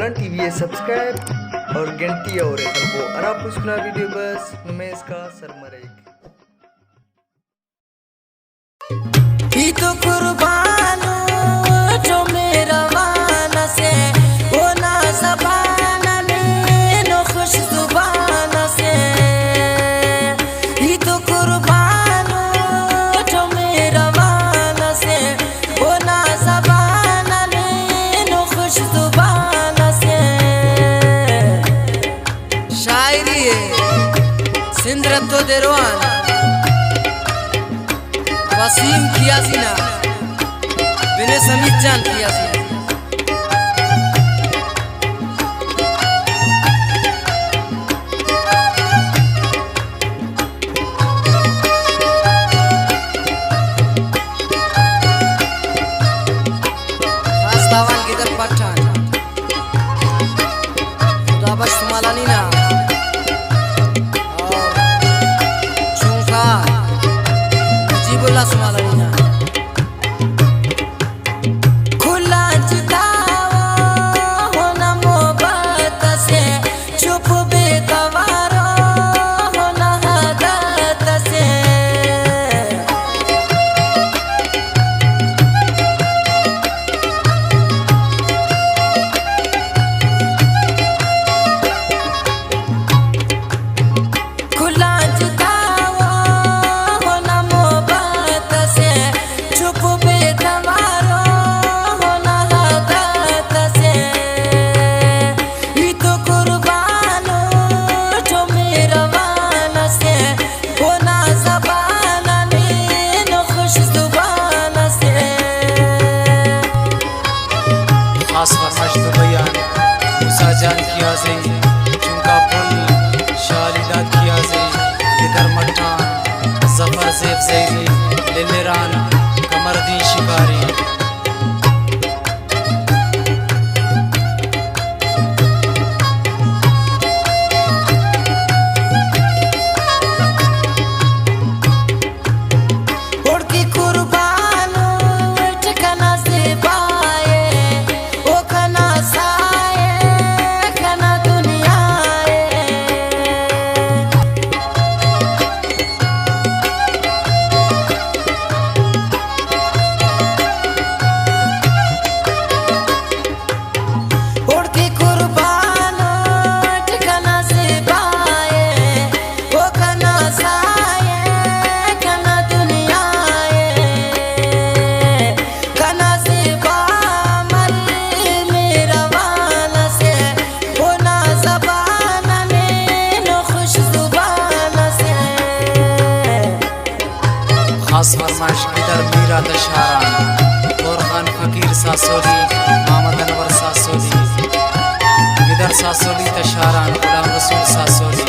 Jalan TV subscribe और घंटी और को अरा पुष्कना वीडियो बस नुमेश का सरमरेक ही तो कुर्बानो जो मेरा वाना से वो ना ज़बाना में नो खुश ज़ुबाना से ही तो कुर्बानो जो मेरा वाना से वो ना ज़बाना में नो खुश ज़ुबाना से शायरी सिंदरत तो देरवान वसीम कियासीना बिने समीत जान कियासीना खास्तावान गिदर पठान खुदाबश तुम्हारा नीना और चुंका बोला सुमालना खुला जुदावा होना मोहब्बत से चुप बेगवारा होना हदत से खुला जान किया से चुंका पुल शालिदा किया से इधर मठान जफर ज़ेब ज़ेरी लिलेरान कमरदी शिकारी खास फरमाइश इधर मीरा दशहरा और खान फकीर सासोली मोहम्मद अनवर सासोली इधर सासोली दशहरा गुलाम रसूल सासोली